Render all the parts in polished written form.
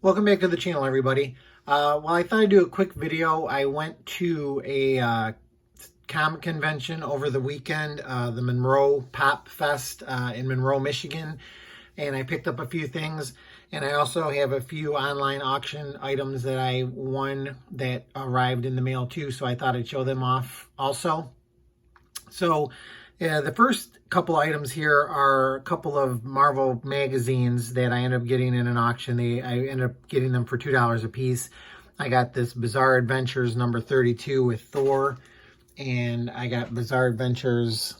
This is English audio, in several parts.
Welcome back to the channel, everybody. Well, I thought I'd do a quick video. I went to a comic convention over the weekend, the Monroe Pop Fest in Monroe, Michigan, and I picked up a few things. And I also have a few online auction items that I won that arrived in the mail too, so I thought I'd show them off also. So the first couple items here are a couple of Marvel magazines that I ended up getting in an auction. I ended up getting them for $2 a piece. I got this Bizarre Adventures number 32 with Thor, and I got Bizarre Adventures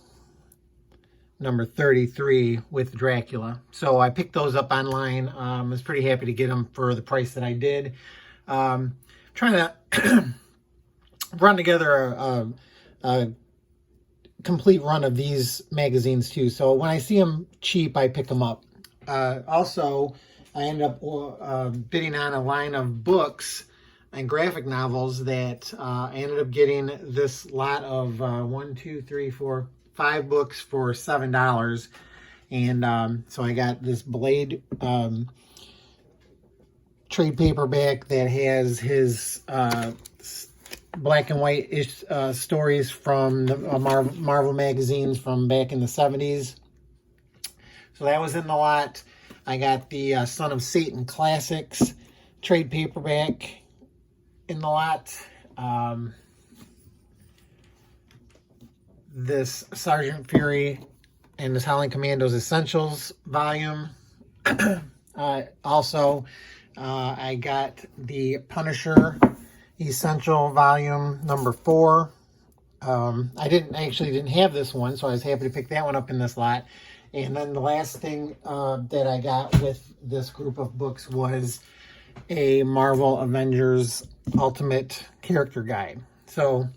number 33 with Dracula. So I picked those up online. I was pretty happy to get them for the price that I did. Trying to run together a complete run of these magazines too. So when I see them cheap, I pick them up. Also, I ended up bidding on a line of books and graphic novels that I ended up getting this lot of 5 books for $7. And so I got this Blade trade paperback that has his black and white-ish stories from the Marvel magazines from back in the 70s. So that was in the lot. I got the Son of Satan Classics trade paperback in the lot. This Sergeant Fury and his Howling Commandos Essentials volume. Also, I got the Punisher Essential Volume number 4. I actually didn't have this one, so I was happy to pick that one up in this lot. And then the last thing that I got with this group of books was a Marvel Avengers Ultimate Character Guide. So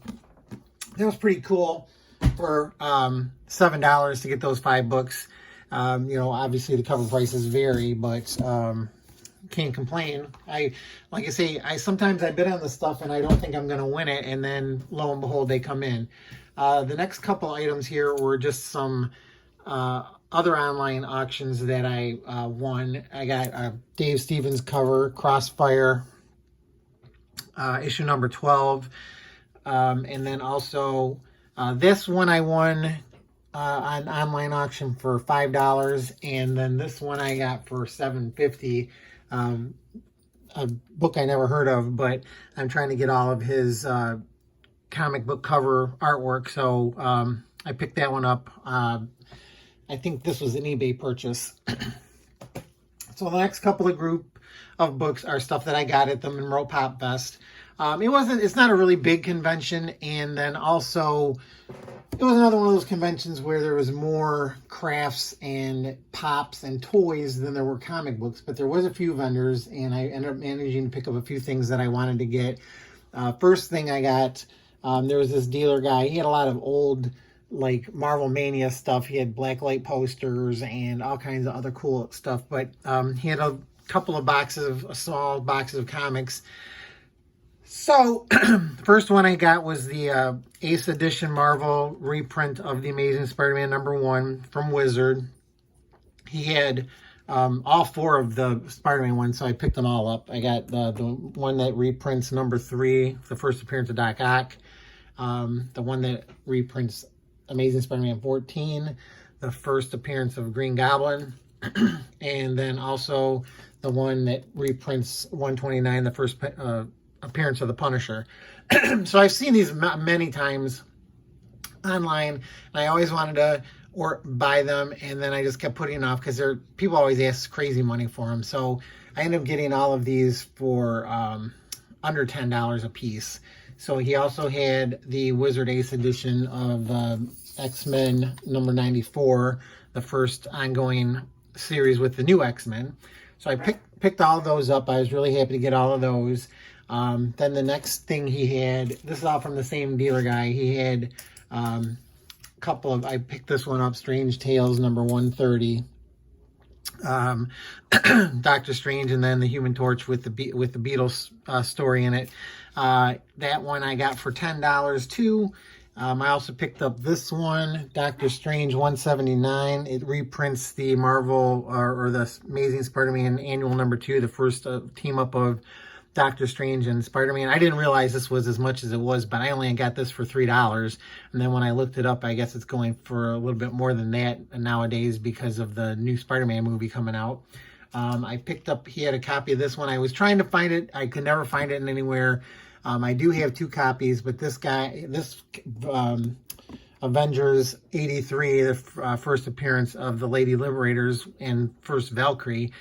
that was pretty cool for $7 to get those 5 books. You know, obviously the cover prices vary, but can't complain. Like I say, sometimes I bid on the stuff and I don't think I'm going to win it, and then lo and behold, they come in. The next couple items here were just some other online auctions that I won. I got a Dave Stevens cover, Crossfire, issue number 12. And then also this one I won on online auction for $5, and then this one I got for $7.50. A book I never heard of, but I'm trying to get all of his comic book cover artwork, so I picked that one up. I think this was an eBay purchase. So the next couple of group of books are stuff that I got at the Monroe Pop Fest. It's not a really big convention, and then also it was another one of those conventions where there was more crafts and pops and toys than there were comic books, but there was a few vendors, and I ended up managing to pick up a few things that I wanted to get. First thing I got, there was this dealer guy. He had a lot of old, like, Marvel Mania stuff. He had blacklight posters and all kinds of other cool stuff, but he had a couple of small boxes of comics. So, first one I got was the Ace Edition Marvel reprint of The Amazing Spider-Man #1 from Wizard. He had all 4 of the Spider-Man ones, so I picked them all up. I got the one that reprints number 3, the first appearance of Doc Ock. The one that reprints Amazing Spider-Man 14, the first appearance of Green Goblin. And then also the one that reprints 129, the first appearance of the Punisher. So I've seen these many times online, and I always wanted to buy them, and then I just kept putting it off because people always ask crazy money for them. So I ended up getting all of these for under $10 a piece. So he also had the Wizard Ace edition of X-Men number 94, the first ongoing series with the new X-Men. So I picked all of those up. I was really happy to get all of those. Then the next thing he had, this is all from the same dealer guy. He had a couple of, I picked this one up, Strange Tales number 130. Doctor Strange, and then the Human Torch with the Beatles story in it. That one I got for $10 too. I also picked up this one, Doctor Strange 179. It reprints the Marvel or the Amazing Spider-Man Annual #2, the first team up of Doctor Strange and Spider-Man. I didn't realize this was as much as it was, but I only got this for $3. And then when I looked it up, I guess it's going for a little bit more than that nowadays because of the new Spider-Man movie coming out. I picked up, he had a copy of this one. I was trying to find it. I could never find it anywhere. I do have 2 copies, but this Avengers 83, the first appearance of the Lady Liberators and first Valkyrie,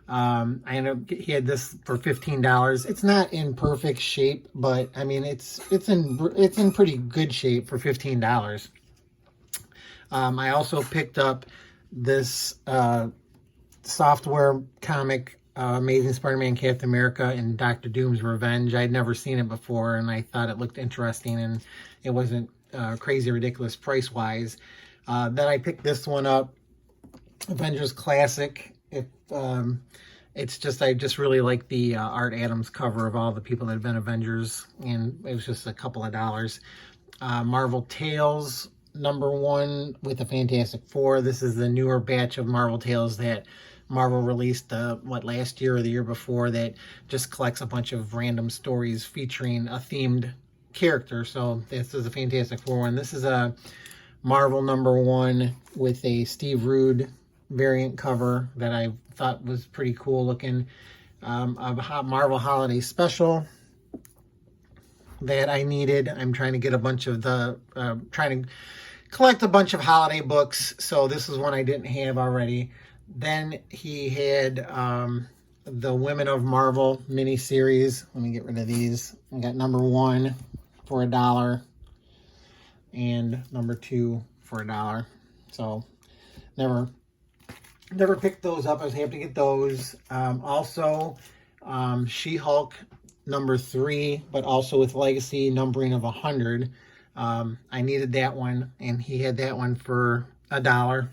he had this for $15. It's not in perfect shape, but I mean it's in pretty good shape for $15. I also picked up this software comic, Amazing Spider-Man, Captain America, and Doctor Doom's Revenge. I'd never seen it before, and I thought it looked interesting, and it wasn't crazy ridiculous price-wise. Then I picked this one up, Avengers Classic. It's just, I just really like the Art Adams cover of all the people that have been Avengers, and it was just a couple of dollars. Marvel Tales #1 with the Fantastic Four. This is the newer batch of Marvel Tales that Marvel released, last year or the year before, that just collects a bunch of random stories featuring a themed character. So this is a Fantastic Four one. This is a Marvel #1 with a Steve Rude variant cover that I thought was pretty cool looking. A Marvel Holiday Special that I needed. I'm trying to get a bunch of trying to collect a bunch of holiday books, so this is one I didn't have already. Then he had the Women of Marvel miniseries. Let me get rid of these. I got #1 for $1 and #2 for $1. So never picked those up. I was happy to get those. Also, She-Hulk #3, but also with legacy numbering of 100. I needed that one, and he had that one for $1.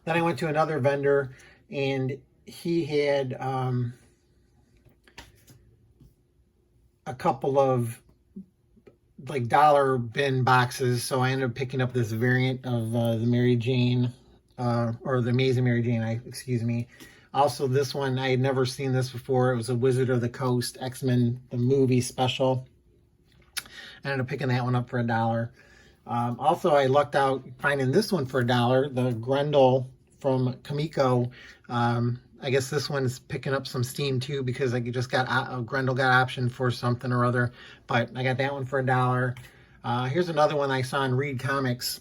Then I went to another vendor, and he had a couple of dollar bin boxes, so I ended up picking up this variant of the Mary Jane, or the Amazing Mary Jane, excuse me. Also, this one, I had never seen this before. It was a Wizard of the Coast X-Men, the movie special. I ended up picking that one up for $1. Also, I lucked out finding this one for $1, the Grendel from Kamiko. I guess this one is picking up some steam too, because I just got Grendel got optioned for something or other, but I got that one for $1. Here's another one I saw in Read Comics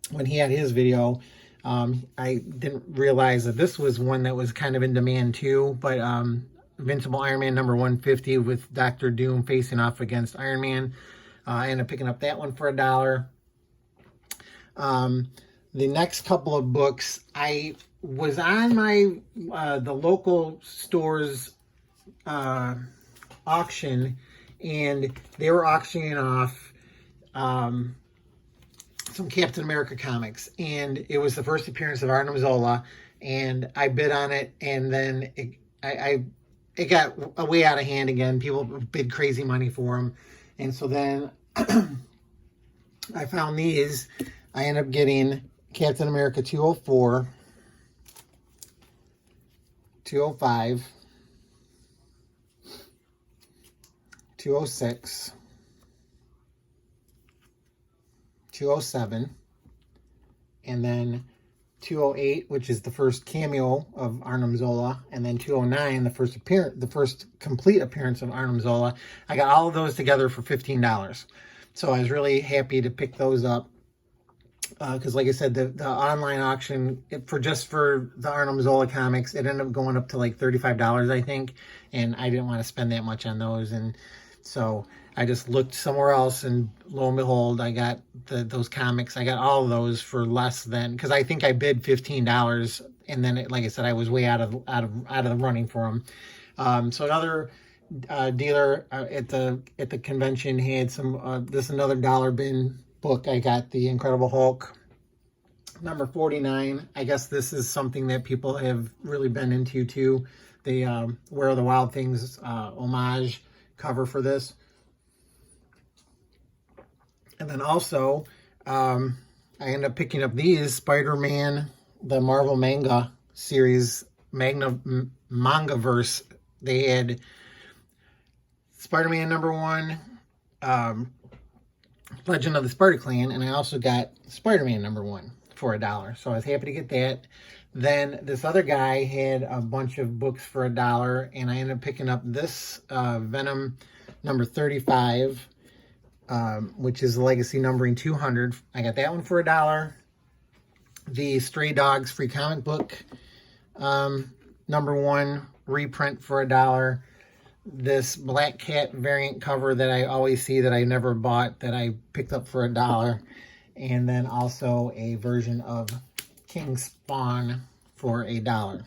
when he had his video. I didn't realize that this was one that was kind of in demand too, but Invincible Iron Man #150 with Doctor Doom facing off against Iron Man. I ended up picking up that one for $1. The next couple of books, I was on my the local stores auction, and they were auctioning off some Captain America comics, and it was the first appearance of Arnim Zola, and I bid on it, and then it got way out of hand again. People bid crazy money for them, and so then I found these. I ended up getting Captain America 204, 205, 206, 207, and then 208, which is the first cameo of Arnim Zola, and then 209, the first complete appearance of Arnim Zola. I got all of those together for $15. So I was really happy to pick those up. Because like I said, the online auction for the Arnim Zola comics, it ended up going up to like $35, I think, and I didn't want to spend that much on those, and so I just looked somewhere else, and lo and behold, I got those comics. I got all of those for less than, because I think I bid $15, and then like I said, I was way out of the running for them. So another dealer at the convention had some this another dollar bin book. I got the Incredible Hulk #49. I guess this is something that people have really been into too. The Where Are the Wild Things homage cover for this. And then also, I ended up picking up these Spider-Man, the Marvel manga series, Mangaverse. They had Spider-Man #1, Legend of the Spider-Clan, and I also got Spider-Man #1 for $1. So I was happy to get that. Then this other guy had a bunch of books for $1, and I ended up picking up this Venom #35, which is legacy numbering 200. I got that one for $1. The Stray Dogs free comic book #1 reprint for $1. This Black Cat variant cover that I always see that I never bought, that I picked up for $1. And then also a version of King Spawn for $1.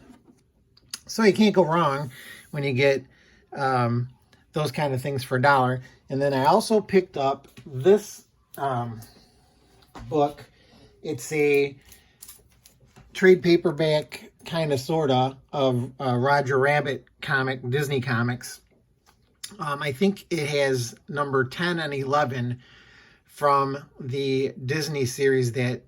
So you can't go wrong when you get those kind of things for $1. And then I also picked up this book. It's a trade paperback, kind of, sort of Roger Rabbit comic, Disney Comics. I think it has number 10 and 11 from the Disney series that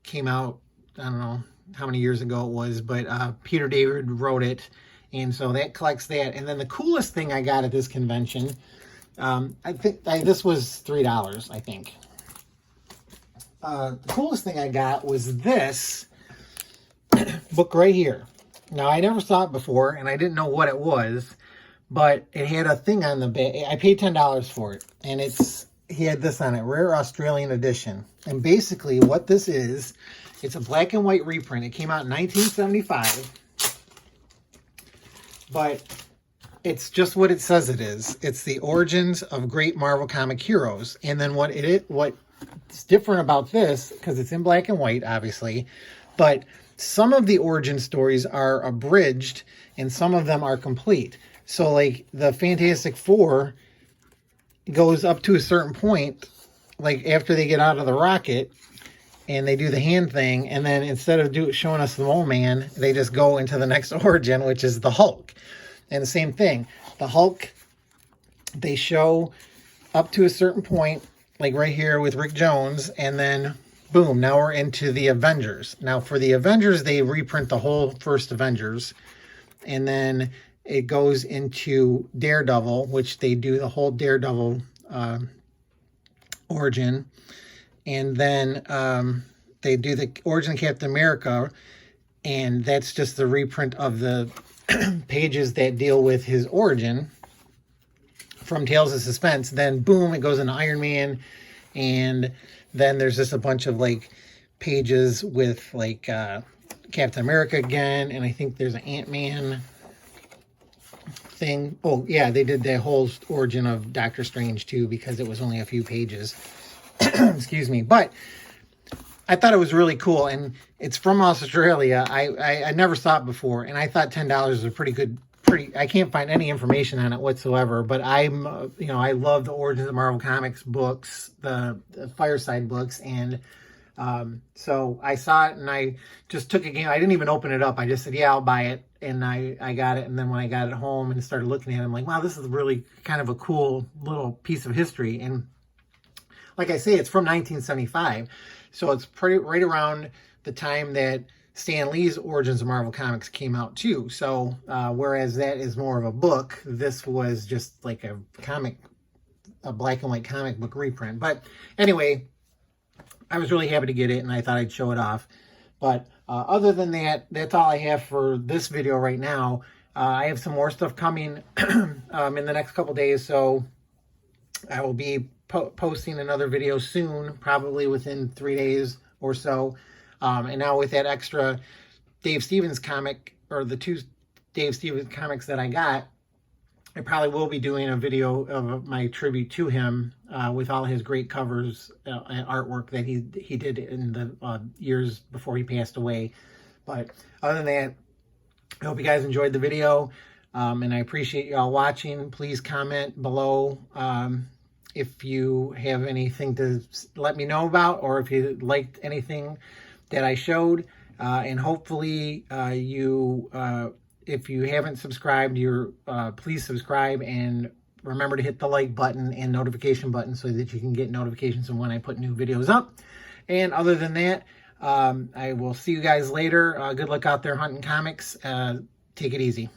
came out, I don't know how many years ago it was, but Peter David wrote it, and so that collects that. And then the coolest thing I got at this convention, I think this was $3, I think. The coolest thing I got was this book right here. Now, I never saw it before, and I didn't know what it was, but it had a thing on the back. I paid $10 for it, and he had this on it, Rare Australian Edition. And basically what this is, it's a black and white reprint. It came out in 1975, but it's just what it says it is. It's the origins of great Marvel comic heroes. And then what's different about this, because it's in black and white, obviously, but some of the origin stories are abridged and some of them are complete. So like the Fantastic Four goes up to a certain point, like after they get out of the rocket and they do the hand thing, and then instead of showing us the Mole Man, they just go into the next origin, which is the Hulk. And the same thing, the Hulk, they show up to a certain point, like right here with Rick Jones, and then boom, now we're into the Avengers. Now for the Avengers, they reprint the whole first Avengers, and then it goes into Daredevil, which they do the whole Daredevil origin. And then they do the origin of Captain America, and that's just the reprint of the pages that deal with his origin from Tales of Suspense. Then boom, it goes into Iron Man, and then there's just a bunch of like pages with like Captain America again, and I think there's an Ant-Man thing. Oh yeah, they did the whole origin of Doctor Strange too, because it was only a few pages. Excuse me. But I thought it was really cool, and it's from Australia. I never saw it before, and I thought $10 is a pretty good. I can't find any information on it whatsoever, but I love the Origins of Marvel Comics books, the Fireside books, and so I saw it and I just took a game. I didn't even open it up. I just said, yeah, I'll buy it, and I got it. And then when I got it home and started looking at it, I'm like, wow, this is really kind of a cool little piece of history. And like I say, it's from 1975, so it's right around the time that Stan Lee's Origins of Marvel Comics came out too. So whereas that is more of a book, this was just like a black and white comic book reprint. But anyway, I was really happy to get it, and I thought I'd show it off. But other than that, that's all I have for this video right now. I have some more stuff coming in the next couple days, so I will be posting another video soon, probably within 3 days or so. And now with that extra Dave Stevens comic, or the 2 Dave Stevens comics that I got, I probably will be doing a video of my tribute to him with all his great covers and artwork that he did in the years before he passed away. But other than that, I hope you guys enjoyed the video, and I appreciate y'all watching. Please comment below if you have anything to let me know about, or if you liked anything that I showed, and hopefully if you haven't subscribed, please subscribe and remember to hit the like button and notification button so that you can get notifications of when I put new videos up. And other than that, I will see you guys later. Good luck out there hunting comics. Take it easy.